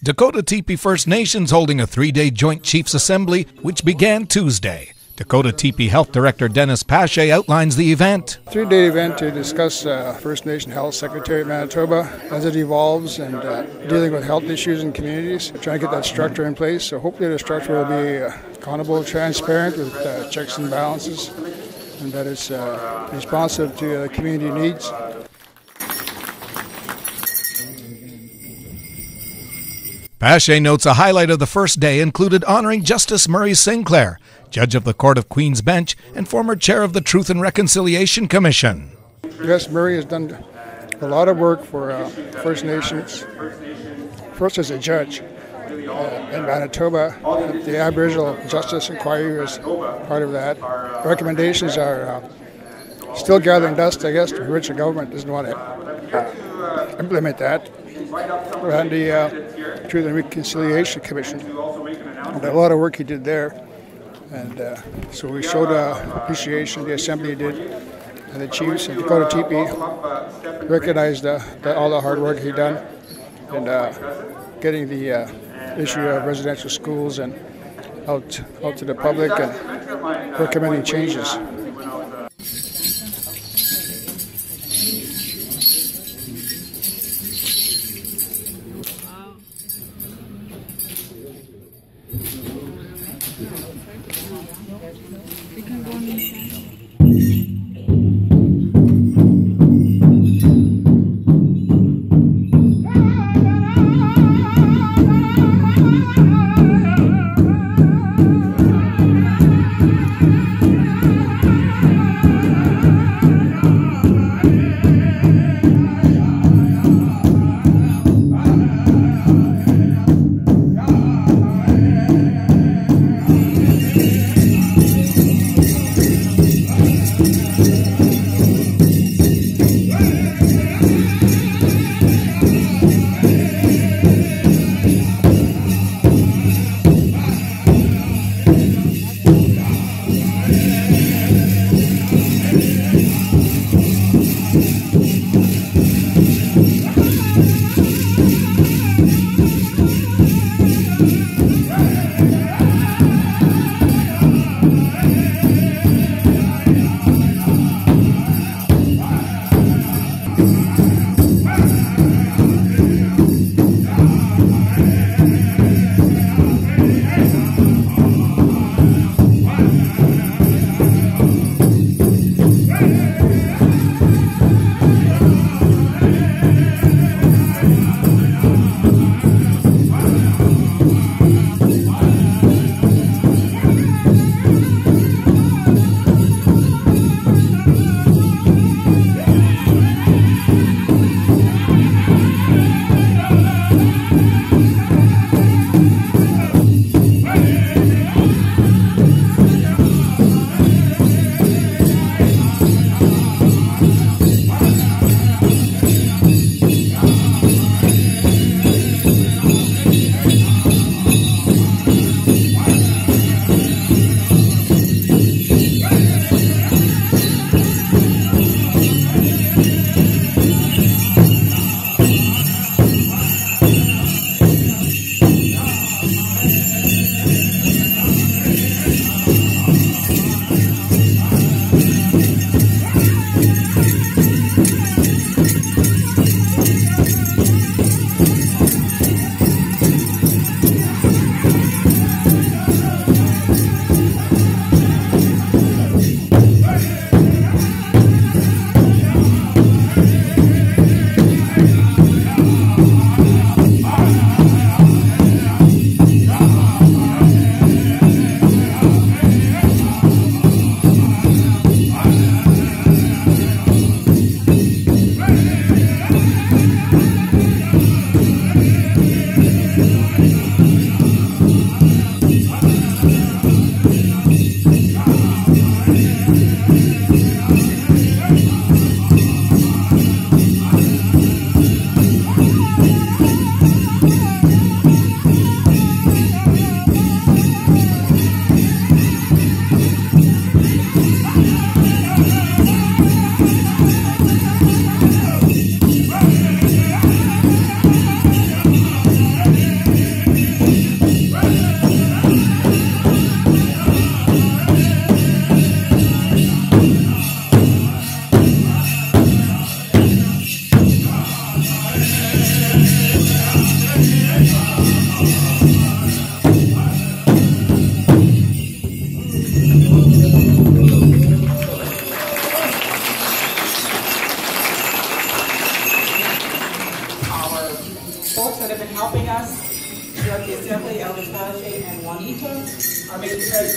Dakota Tipi First Nations holding a 3-day Joint Chiefs Assembly, which began Tuesday. Dakota Tipi Health Director Dennis Pache outlines the event. 3-day event to discuss First Nation Health Secretary of Manitoba as it evolves and dealing with health issues in communities. We're trying to get that structure in place, so hopefully the structure will be accountable, transparent with checks and balances, and that it's responsive to community needs. Pache notes a highlight of the first day included honoring Justice Murray Sinclair, Judge of the Court of Queen's Bench and former Chair of the Truth and Reconciliation Commission. Yes, Murray has done a lot of work for First Nations, first as a judge in Manitoba. The Aboriginal Justice Inquiry was part of that. Recommendations are still gathering dust, I guess. The provincial government doesn't want to implement that. And the Truth and Reconciliation Commission, and a lot of work he did there. And so we showed appreciation, the Assembly did, and the Chiefs and Dakota Tipi recognized all the hard work he done in getting the issue of residential schools and out to the public and recommending changes. We can go on inside.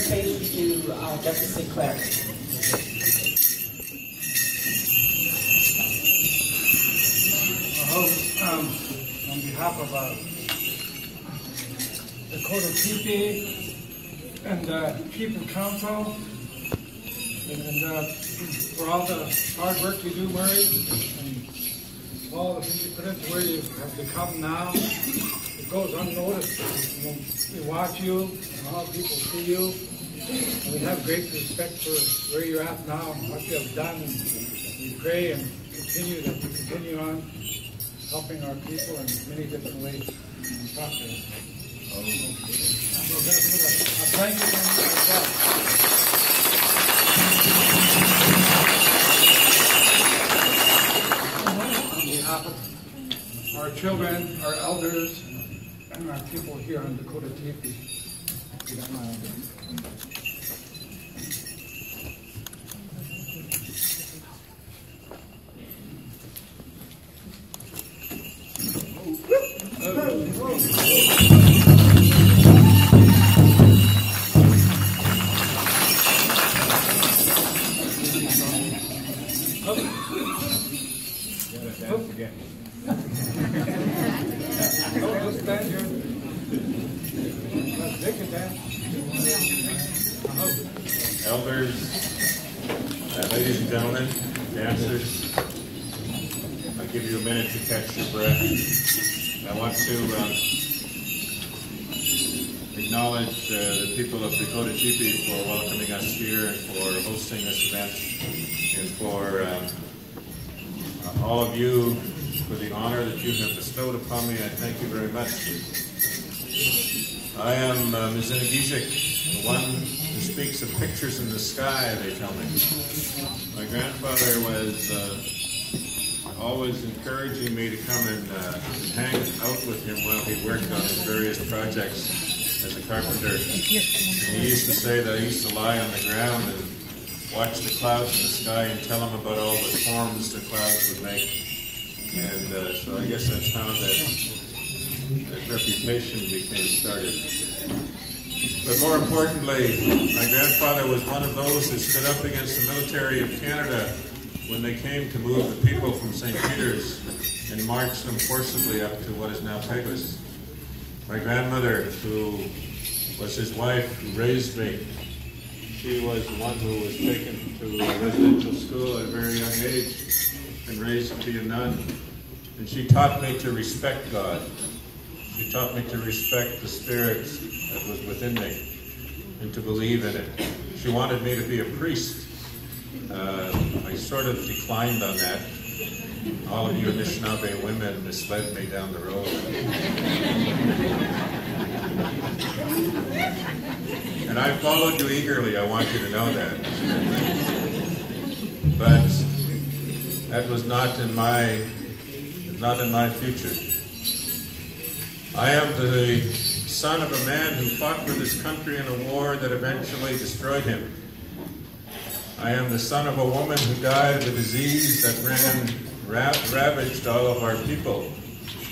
presentation to Justice Sinclair. On behalf of Dakota Tipi and Chief of Council, and for all the hard work you do, Murray, and all the things you put into where you have become now, it goes unnoticed. We watch you, and all people see you, and we have great respect for where you're at now and what you have done. And we pray and continue that you continue on helping our people in many different ways. Talk to us. So we're going to put a blanket on you as well. On behalf of our children, our elders, and our people here on Dakota Tipi, if you don't mind. Elders, ladies and gentlemen, dancers, I'll give you a minute to catch your breath. I want to acknowledge the people of Dakota Tipi for welcoming us here and for hosting this event, and for all of you for the honor that you have bestowed upon me. I thank you very much. I am Mizinagizik, the one who speaks of pictures in the sky, they tell me. My grandfather was always encouraging me to come and hang out with him while he worked on his various projects as a carpenter. And he used to say that I used to lie on the ground and watch the clouds in the sky and tell him about all the forms the clouds would make. And so I guess that's how that reputation became started. But more importantly, my grandfather was one of those who stood up against the military of Canada when they came to move the people from St. Peter's and march them forcibly up to what is now Peguis. My grandmother, who was his wife, who raised me, she was the one who was taken to a residential school at a very young age and raised to be a nun. And she taught me to respect God. She taught me to respect the spirit that was within me and to believe in it. She wanted me to be a priest. I sort of declined on that. All of you Anishinaabe women misled me down the road. And I followed you eagerly, I want you to know that. But that was not in my future. I am the son of a man who fought for this country in a war that eventually destroyed him. I am the son of a woman who died of a disease that ravaged all of our people,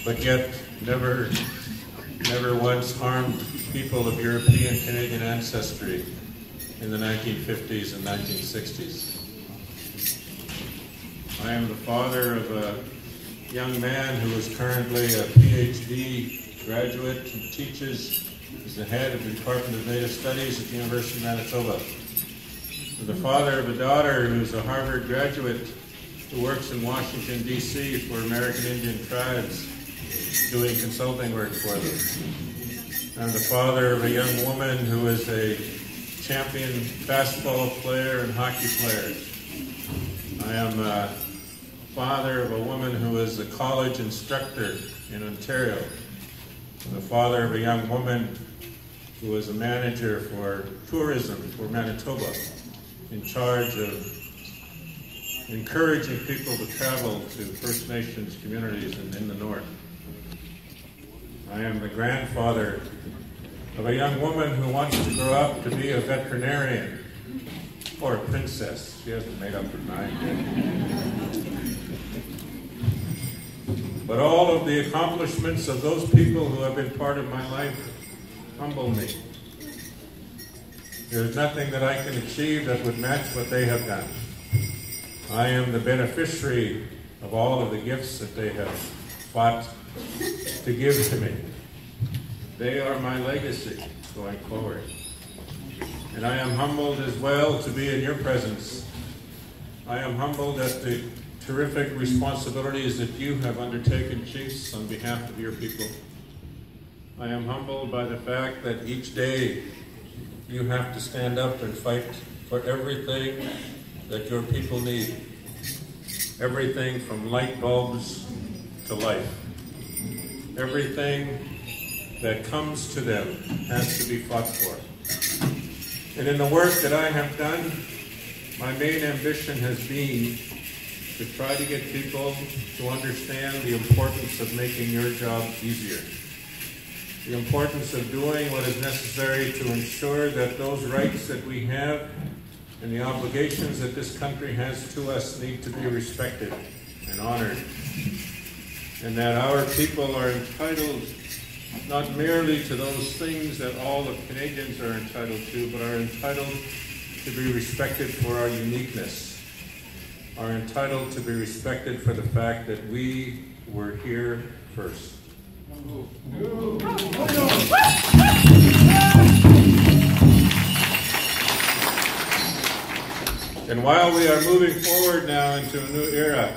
but yet never once harmed people of European Canadian ancestry in the 1950s and 1960s. I am the father of a young man who is currently a PhD graduate and teaches as the head of the Department of Native Studies at the University of Manitoba. I'm the father of a daughter who's a Harvard graduate who works in Washington, D.C. for American Indian tribes, doing consulting work for them. I'm the father of a young woman who is a champion basketball player and hockey player. I am a father of a woman who is a college instructor in Ontario. I'm the father of a young woman who is a manager for tourism for Manitoba, in charge of encouraging people to travel to First Nations communities in the north. I am the grandfather of a young woman who wants to grow up to be a veterinarian or a princess. She hasn't made up her mind yet. But all of the accomplishments of those people who have been part of my life humble me. There's nothing that I can achieve that would match what they have done. I am the beneficiary of all of the gifts that they have fought to give to me. They are my legacy going forward. And I am humbled as well to be in your presence. I am humbled at the terrific responsibilities that you have undertaken, chiefs, on behalf of your people. I am humbled by the fact that each day you have to stand up and fight for everything that your people need. Everything from light bulbs to life. Everything that comes to them has to be fought for. And in the work that I have done, my main ambition has been to try to get people to understand the importance of making your job easier. The importance of doing what is necessary to ensure that those rights that we have and the obligations that this country has to us need to be respected and honored. And that our people are entitled not merely to those things that all of Canadians are entitled to, but are entitled to be respected for our uniqueness, are entitled to be respected for the fact that we were here first. And while we are moving forward now into a new era,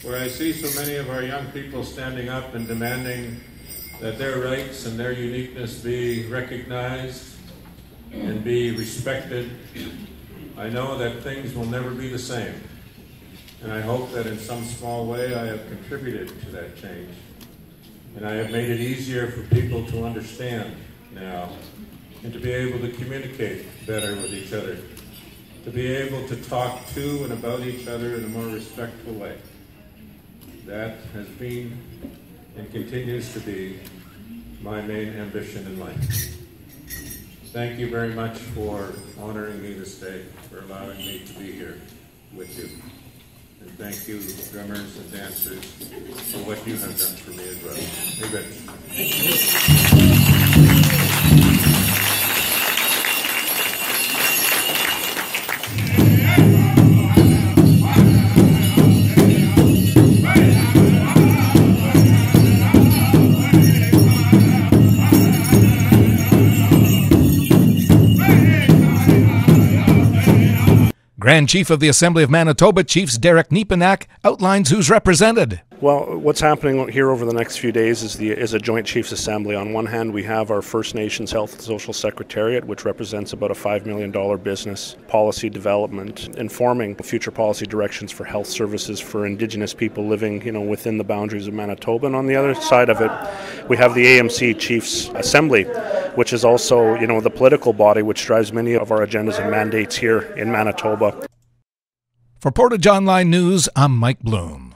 where I see so many of our young people standing up and demanding that their rights and their uniqueness be recognized and be respected, I know that things will never be the same. And I hope that in some small way I have contributed to that change. And I have made it easier for people to understand now and to be able to communicate better with each other, to be able to talk to and about each other in a more respectful way. That has been and continues to be my main ambition in life. Thank you very much for honoring me this day, for allowing me to be here with you. And thank you, drummers and dancers, for what you have done for me as well. Amen. Grand Chief of the Assembly of Manitoba, Chiefs Derek Nepenak, outlines who's represented. Well, what's happening here over the next few days is a joint Chiefs Assembly. On one hand, we have our First Nations Health and Social Secretariat, which represents about a $5 million business, policy development, informing future policy directions for health services for Indigenous people living, within the boundaries of Manitoba. And on the other side of it, we have the AMC Chiefs Assembly, which is also, the political body which drives many of our agendas and mandates here in Manitoba. For Portage Online News, I'm Mike Bloom.